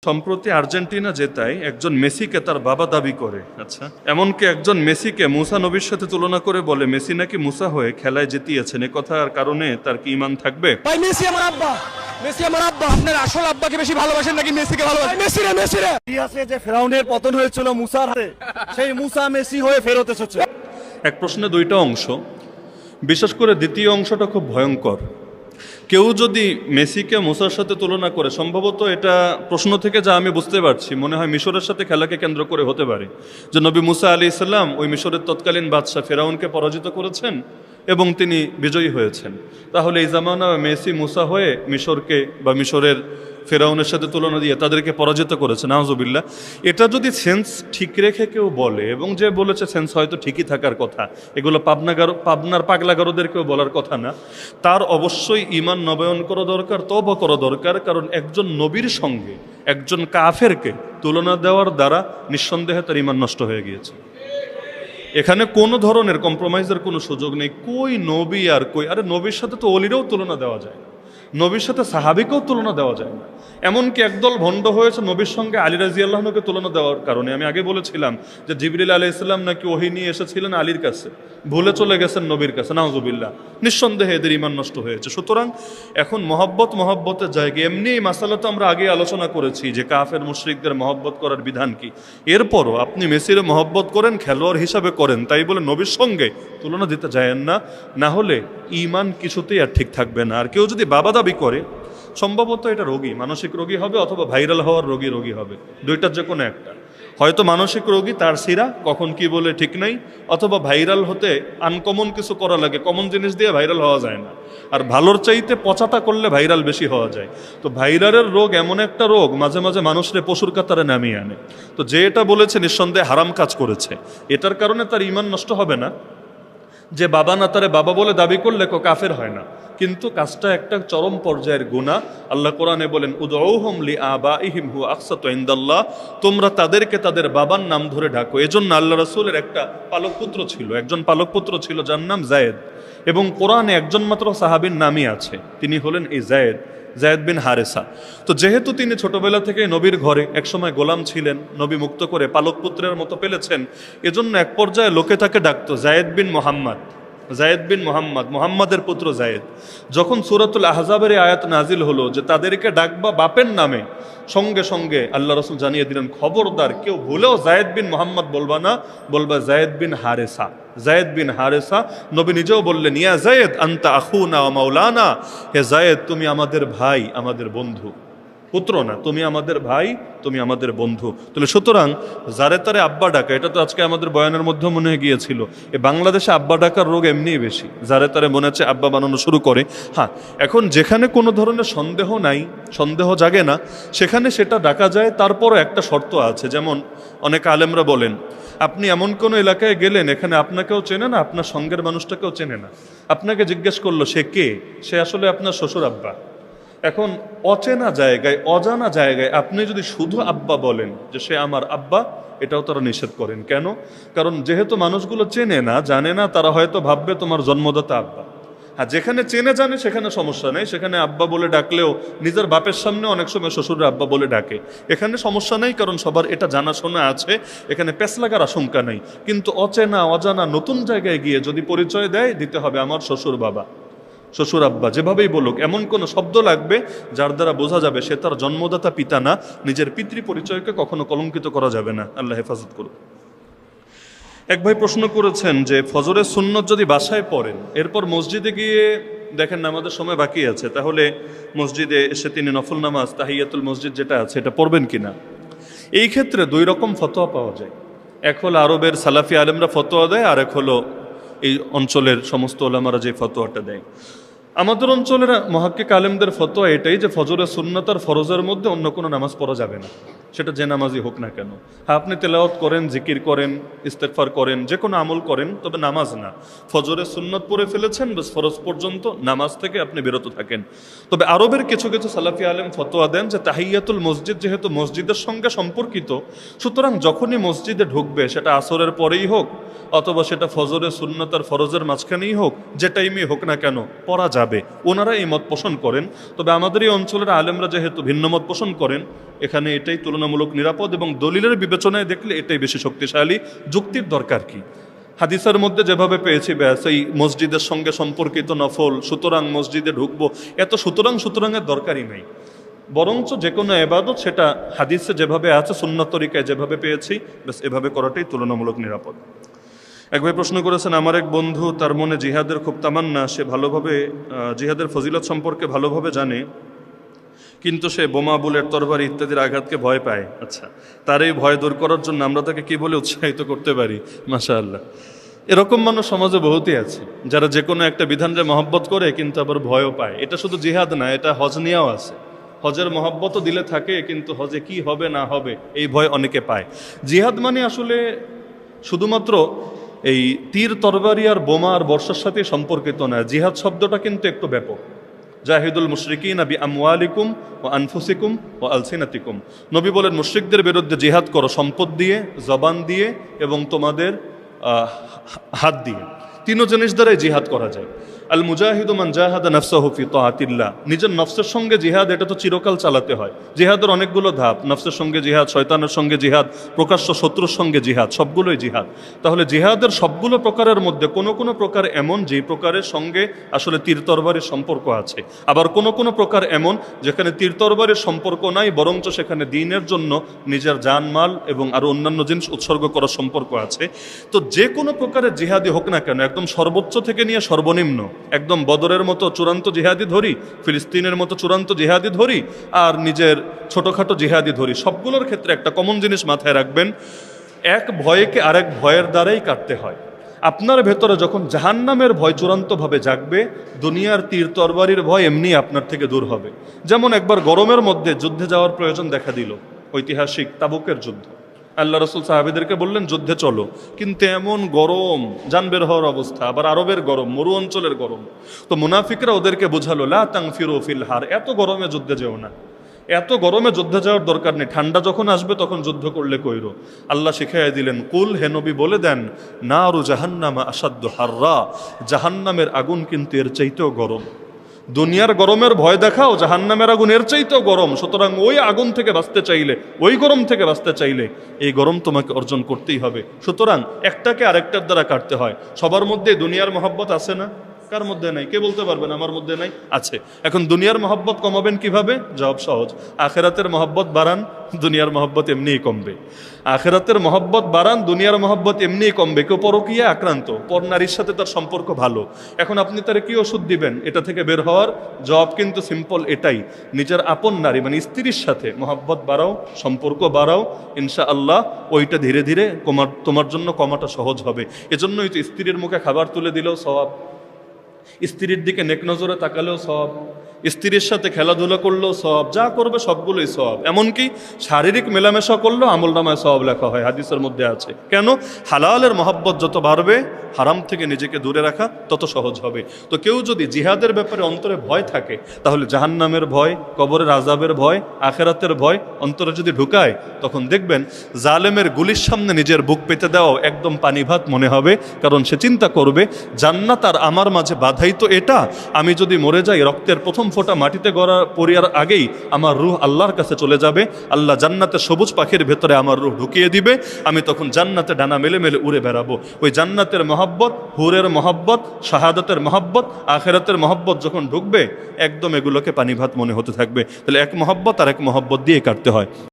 সম্প্রতি আর্জেন্টিনা জেতায় একজন মেসিকে তার বাবা দাবি করে। আচ্ছা, এমনকি একজন মেসিকে মুসা নবীর সাথে তুলনা করে বলে মেসি নাকি মুসা হয়ে খেলায় জিতিয়েছেন। এ কথার কারণে তার কি ঈমান থাকবে? ভাই মেসি আমার আব্বা, মেসি আমার আব্বা। আপনার আসল আব্বাকে বেশি ভালোবাসেন নাকি মেসিকে ভালোবাসেন? মেসি রে, মেসি রে। ইতিহাসে যে ফেরাউনের পতন হয়েছিল মুসার হাতে, সেই মুসা মেসি হয়ে ফেরত এসেছে। এক প্রশ্নে দুইটা অংশ, বিশেষ করে দ্বিতীয় অংশটা খুব ভয়ঙ্কর। কেউ যদি মেসিকে মুসার সাথে তুলনা করে, সম্ভবত এটা প্রশ্ন থেকে যা আমি বুঝতে পারছি মনে হয় মিশরের সাথে খেলাকে কেন্দ্র করে হতে পারে, যে নবী মুসা আলাইহিস সালাম ওই মিশরের তৎকালীন বাদশাহ ফেরাউনকে পরাজিত করেছেন এবং তিনি বিজয়ী হয়েছেন। তাহলে এই জামানা মেসি মুসা হয়ে মিশরকে বা মিশরের ফেরাউনের সাথে তুলনা দিয়ে তাদেরকে পরাজিত করেছে। নাউজুবিল্লাহ। এটা যদি সেন্স ঠিক রেখে কেউ বলে, এবং যে বলেছে সেন্স হয়তো ঠিকই থাকার কথা, এগুলো পাবনার পাগলাগারোদেরকেও বলার কথা না, তার অবশ্যই ঈমান নবায়ন করা দরকার, তওবা করা দরকার। কারণ একজন নবীর সঙ্গে একজন কাফেরকে তুলনা দেওয়ার দ্বারা নিঃসন্দেহে তার ঈমান নষ্ট হয়ে গিয়েছে। এখানে কোনো ধরনের কম্প্রোমাইজের কোনো সুযোগ নেই। কই নবী আর কই, আরে নবীর সাথে তো অলিরাও তুলনা দেওয়া যায় না, নবীর সাথে সাহাবিকেও তুলনা দেওয়া যায় না। এমনকি একদল ভণ্ড হয়েছে নবীর সঙ্গে আলী রাদিয়াল্লাহুকে তুলনা দেওয়ার কারণে। আমি আগে বলেছিলাম যে জিবরিল আলাইহিস সালাম নাকি ওহী নিয়ে এসেছিলেন আলীর কাছে, ভুলে চলে গেছেন নবীর কাছে। নাউজুবিল্লাহ। নিঃসন্দেহে এদের ঈমান নষ্ট হয়েছে। সুতরাং এখন মহব্বতের জায়গায় এমনি এই মাসালা তো আমরা আগে আলোচনা করেছি যে কাফের মুশরিকদের মহব্বত করার বিধান কি। এরপরও আপনি মেসির মহব্বত করেন, খেলোয়াড় হিসাবে করেন, তাই বলে নবীর সঙ্গে তুলনা দিতে যায়েন না, না হলে ঈমান কিছুতেই আর ঠিক থাকবে না। আর কেউ যদি বাবা দাবি করে, সম্ভবত এটা রোগী, মানসিক রোগী হবে, অথবা ভাইরাল হওয়ার রোগী হবে। দুইটার যে কোনো একটা। হয়তো মানসিক রোগী, তার সিরা কখন কি বলে ঠিক নাই, অথবা ভাইরাল হতে আনকমন কিছু করা লাগে, কমন জিনিস দিয়ে ভাইরাল হওয়া যায় না। আর ভালোর চাইতে পচাটা করলে ভাইরাল বেশি হওয়া যায়। তো ভাইরালের রোগ এমন একটা রোগ মাঝে মাঝে মানুষের পশুর কাতারে নামিয়ে আনে। তো যে এটা বলেছে নিঃসন্দেহে হারাম কাজ করেছে। এটার কারণে তার ঈমান নষ্ট হবে না। যে বাবা না তারে বাবা বলে দাবি করলে কাফের হয় না, কিন্তু কাজটা একটা চরম পর্যায়ের গুনাহ। আল্লাহ কোরআনে বলেন উদউহুম লিআবাইহিম হুয়া আকসাতু ইনদাল্লাহ, তোমরা তাদেরকে তাদের বাবার নাম ধরে ডাকো। এজন্য আল্লাহ রাসূলের একটা পালক পুত্র ছিল, একজন পালক পুত্র ছিল যার নাম যায়েদ, এবং কোরআনে একজন মাত্র সাহাবীর নামই আছে, তিনি হলেন এই যায়েদ বিন হারেসা। তো যেহেতু তিনি ছোটবেলা থেকে নবীর ঘরে একসময় গোলাম ছিলেন, নবী মুক্ত করে পালক পুত্রের মতো পেলেছেন, এজন্য এক পর্যায়ে লোকে তাকে ডাকতো যায়েদ বিন মোহাম্মদ, মোহাম্মদের পুত্র যায়েদ। যখন সূরাতুল আহজাবের আয়াত নাজিল হলো যে তাদেরকে ডাকবা বাপের নামে, সঙ্গে সঙ্গে আল্লাহ রাসূল জানিয়ে দিলেন খবরদার কেউ ভুলেও যায়েদ বিন মোহাম্মদ বলবা না, বলবা যায়েদ বিন হারেসা। নবী নিজেও বললেন ইয়া যায়েদ আনতা আখুনা ওয়া মাওলানা, হে যায়েদ তুমি আমাদের ভাই, আমাদের বন্ধু, পুত্র না, তুমি আমাদের ভাই, তুমি আমাদের বন্ধু। তাহলে সুতরাং যারে তারে আব্বা ডাকা, এটা তো আজকে আমাদের বয়ানের মধ্যে মনে হয়ে গিয়েছিল, বাংলাদেশে আব্বা ডাকার রোগ এমনিই বেশি, যারে তারে মনে হচ্ছে আব্বা বানানো শুরু করে। হ্যাঁ, এখন যেখানে কোনো ধরনের সন্দেহ নাই, সন্দেহ জাগে না, সেখানে সেটা ডাকা যায়। তারপরও একটা শর্ত আছে, যেমন অনেক আলেমরা বলেন আপনি এমন কোনো এলাকায় গেলেন, এখানে আপনাকেও চেনে না, আপনার সঙ্গের মানুষটাকেও চেনে না, আপনাকে জিজ্ঞেস করলো সে কে, সে আসলে আপনার শ্বশুর আব্বা। এখন অচেনা জায়গায়, অজানা জায়গায় আপনি যদি শুধু আব্বা বলেন যে সে আমার আব্বা, এটাও তারা নিষেধ করেন। কেন? কারণ যেহেতু মানুষগুলো চেনে না, জানে না, তারা হয়তো ভাববে তোমার জন্মদাতা আব্বা। হ্যাঁ, যেখানে চেনে জানে সেখানে সমস্যা নেই, সেখানে আব্বা বলে ডাকলেও নিজের বাপের সামনে অনেক সময় শ্বশুরের আব্বা বলে ডাকে, এখানে সমস্যা নেই, কারণ সবার এটা জানাশোনা আছে, এখানে পেছ লাগার আশঙ্কা নেই। কিন্তু অচেনা অজানা নতুন জায়গায় গিয়ে যদি পরিচয় দেয়, দিতে হবে আমার শ্বশুর বাবা, শ্বশুর আব্বা, যেভাবেই বলুক, এমন কোন শব্দ লাগবে যার দ্বারা বোঝা যাবে সে তার জন্মদাতা পিতা না। নিজের পিতৃ পরিচয়কে কখনো কলঙ্কিত করা যাবে না। আল্লাহ হেফাজত করুন। এক ভাই প্রশ্ন করেছেন যে ফজরের সুন্নত যদি বাসায় পড়েন, এরপর মসজিদে গিয়ে দেখেন নামাজের সময় বাকি আছে, তাহলে মসজিদে এসে তিনি নফল নামাজ তাহিয়াতুল মসজিদ যেটা আছে এটা পড়বেন কিনা। এই ক্ষেত্রে দুই রকম ফতোয়া পাওয়া যায়। এক হলো আরবের সালাফি আলেমরা ফতোয়া দেয়, আর এক হলো এই অঞ্চলের সমস্ত ওলামারা যে ফতোয়াটা দেয়। আমাদের অঞ্চলের মুহাক্কিক আলেমদের ফতোয়া এটাই যে ফজরের সুন্নাত আর ফরজের মধ্যে অন্য কোনো নামাজ পড়া যাবে না, সেটা যে নামাজই হোক না কেন। হ্যাঁ, আপনি তেলাওয়াত করেন, জিকির করেন, ইস্তেগফার করেন, যে কোনো আমল করেন, তবে নামাজ না। ফজরের সুন্নাত পড়ে ফেলেছেন, বেশ ফরজ পর্যন্ত নামাজ থেকে আপনি বিরত থাকেন। তবে আরবের কিছু কিছু সালাফি আলেম ফতোয়া দেন যে তাহিয়াতুল মসজিদ যেহেতু মসজিদের সঙ্গে সম্পর্কিত, সুতরাং যখনই মসজিদে ঢুকবে, সেটা আসরের পরেই হোক অথবা সেটা ফজরের সুন্নাত আর ফরজের মাঝখানেই হোক, যে টাইমে হোক না কেন, পড়া যাবে, ওনারা এই মত পোষণ করেন। তবে আমাদের এই অঞ্চলের আলেমরা যেহেতু ভিন্ন মত পোষণ করেন, এখানে এটাই তুলনামূলক নিরাপদ এবং দলিলের বিবেচনায় দেখলে এটাই বেশি শক্তিশালী। যুক্তির দরকার কি? হাদিসের মধ্যে যেভাবে পেয়েছি ব্যাস এই মসজিদের সঙ্গে সম্পর্কিত নফল, সুতরাং মসজিদে ঢুকবো, এত সুতরাংয়ের দরকারই নাই। বরঞ্চ যে কোনো এবাদত সেটা হাদিসে যেভাবে আছে, সুন্নত তরিকায় যেভাবে পেয়েছি, ব্যাস এভাবে করাটাই তুলনামূলক নিরাপদ। এক ভাই প্রশ্ন করেছেন, আমার এক বন্ধু, তার মনে জিহাদের খুব তামান্না, সে ভালোভাবে জিহাদের ফজিলত সম্পর্কে ভালোভাবে জানে, কিন্তু সে বোমা, বুলেট, তরবারি ইত্যাদির আঘাতকে ভয় পায়। আচ্ছা, তার এই ভয় দূর করার জন্য আমরা তাকে কি বলে উৎসাহিত করতে পারি? মাশাআল্লাহ, এরকম মানুষ সমাজে বহুতই আছে, যারা যে কোনো একটা বিধানরে মহব্বত করে কিন্তু আবার ভয়ও পায়। এটা শুধু জিহাদ না, এটা হজ নিয়েও আছে। হজের মহব্বতও দিলে থাকে, কিন্তু হজে কি হবে না হবে এই ভয় অনেকে পায়। জিহাদ মানে আসলে শুধুমাত্র এই তীর, তরবারি আর বোমা আর বর্ষার সাথে সম্পর্কিত না। জিহাদ শব্দটা কিন্তু একটু ব্যাপক। জাহিদুল মুশরিকিনা বিআমওয়ালিকুম ওয়া আনফুসিকুম ওয়া আলসিনাতিকুম। নবী বলেন, মুশরিকদের বিরুদ্ধে জিহাদ করো সম্পদ দিয়ে, জবান দিয়ে এবং তোমাদের হাত দিয়ে। তিনও জিনিস দ্বারাই জিহাদ করা যায়। আল মুজাহিদু মান জাহাদা নাফসাহু ফি তাআতিল্লাহ। নিজের নফসের সঙ্গে জিহাদ, এটা তো চিরকাল চালাতে হয়। জিহাদের অনেকগুলো ধাপ, নফসের সঙ্গে জিহাদ, শয়তানের সঙ্গে জিহাদ, প্রকাশ্য শত্রুর সঙ্গে জিহাদ, সবগুলোই জিহাদ। তাহলে জিহাদের সবগুলো প্রকারের মধ্যে কোনো কোনো প্রকার এমন যেই প্রকারের সঙ্গে আসলে তীর তরবারির সম্পর্ক আছে, আবার কোনো কোনো প্রকার এমন যেখানে তীর তরবারির সম্পর্ক নাই, বরঞ্চ সেখানে দ্বীনের জন্য নিজের জানমাল এবং আরো অন্যান্য জিনিস উৎসর্গ করার সম্পর্ক আছে। তো যে কোনো প্রকারের জিহাদি হোক না কেন, একদম সর্বোচ্চ থেকে নিয়ে সর্বনিম্ন, একদম বদরের মতো চূড়ান্ত জিহাদি ধরি, ফিলিস্তিনের মতো চূড়ান্ত জিহাদি ধরি, আর নিজের ছোটখাটো জিহাদি ধরি, সবগুলোর ক্ষেত্রে একটা কমন জিনিস মাথায় রাখবেন, এক ভয়কে আরেক ভয়ের দ্বারাই কাটতে হয়। আপনার ভেতরে যখন জাহান্নামের ভয় চূড়ান্তভাবে জাগবে, দুনিয়ার তীর তরবারির ভয় এমনি আপনার থেকে দূর হবে। যেমন একবার গরমের মধ্যে যুদ্ধে যাওয়ার প্রয়োজন দেখা দিল, ঐতিহাসিক তাবুকের যুদ্ধ। আল্লাহ রসুল সাহাবীদেরকে বললেন, যুদ্ধে চলো, কিন্তু এমন গরম, জান বের হওয়ার অবস্থা, আবার আরবের গরম, মরু অঞ্চলের গরম। তো মুনাফিকরা ওদেরকে বোঝালো, লা তানফিরু ফিল হার, এত গরমে যুদ্ধে যেও না, এত গরমে যুদ্ধে যাওয়ার দরকার নেই, ঠান্ডা যখন আসবে তখন যুদ্ধ করলে কইরো। আল্লাহ শিখাইয়া দিলেন, কুল, হে নবী বলে দেন, নারু জাহান্নামা আসাদ্দু হাররা, জাহান্নামের আগুন কিন্তু এর চাইতেও গরম। দুনিয়ার গরমের ভয় দেখাও, জাহান্নামের আগুন এর চাইতেও গরম। সুতরাং ওই আগুন থেকে বাঁচতে চাইলে, ওই গরম থেকে বাঁচতে চাইলে এই গরম তোমাকে অর্জন করতেই হবে। সুতরাং একটাকে আরেকটার দ্বারা কাটতে হয়। সবার মধ্যে দুনিয়ার মহব্বত আছে না? কার মধ্যে নাই? কে বলতে পারবেন আমার মধ্যে নাই? আছে। এখন দুনিয়ার মহব্বত কমাবেন কিভাবে? জবাব সহজ, আখেরাতের মহব্বত বাড়ান, দুনিয়ার মহব্বত এমনিই কমবে। আখেরাতের মহব্বত বাড়ান, দুনিয়ার মহব্বত এমনিই কমবে। কেউ পরকীয়া আক্রান্ত, পর নারীর সাথে তার সম্পর্ক ভালো, এখন আপনি তার কি ওষুধ দিবেন এটা থেকে বের হওয়ার? জবাব কিন্তু সিম্পল এটাই, নিজের আপন নারী মানে স্ত্রীর সাথে মহব্বত বাড়াও, সম্পর্ক বাড়াও, ইনশাআল্লাহ ওইটা ধীরে ধীরে তোমার জন্য কমাটা সহজ হবে। এজন্যই তো স্ত্রীর মুখে খাবার তুলে দিলেও সওয়াব, স্ত্রীর দিকে নেক নজরে তাকালেও সওয়াব, স্ত্রীর সাথে খেলাধুলা করলেও সওয়াব, যা করবে সবগুলোই সওয়াব। এমনকি শারীরিক মেলামেশা করলেও আমলনামায় সওয়াব লেখা হয়, হাদিসের মধ্যে আছে। কেন? হালালের মহব্বত যত বাড়বে, হারাম থেকে নিজেকে দূরে রাখা তত সহজ হবে। তো কেউ যদি জিহাদের ব্যাপারে অন্তরে ভয় থাকে, তাহলে জাহান্নামের ভয়, কবরের আযাবের ভয়, আখেরাতের ভয় অন্তরে যদি ঢুকায়, তখন দেখবেন জালেমের গুলির সামনে নিজের বুক পেতে দেওয়াও একদম পানি ভাত মনে হবে। কারণ সে চিন্তা করবে, জান্নাত আর আমার মাঝে বাধাই তো এটা, আমি যদি মরে যাই, রক্তের প্রথম ফোঁটা মাটিতে পড়ার আগেই আমার রূহ আল্লাহর কাছে চলে যাবে, আল্লাহ জান্নাতের সবুজ পাখির ভেতরে আমার রূহ ঢুকিয়ে দিবে, আমি তখন জান্নাতে ডানা মেলে মেলে উড়ে বেড়াবো। ওই জান্নাতের মহব্বত, হুরের মহব্বত, শাহাদাতের মহব্বত, আখেরাতের মহব্বত যখন ঢুকবে, একদম এগুলোকে পানি ভাত মনে হতে থাকবে। তাহলে এক মহব্বত আর এক মহব্বত দিয়ে কাটতে হয়।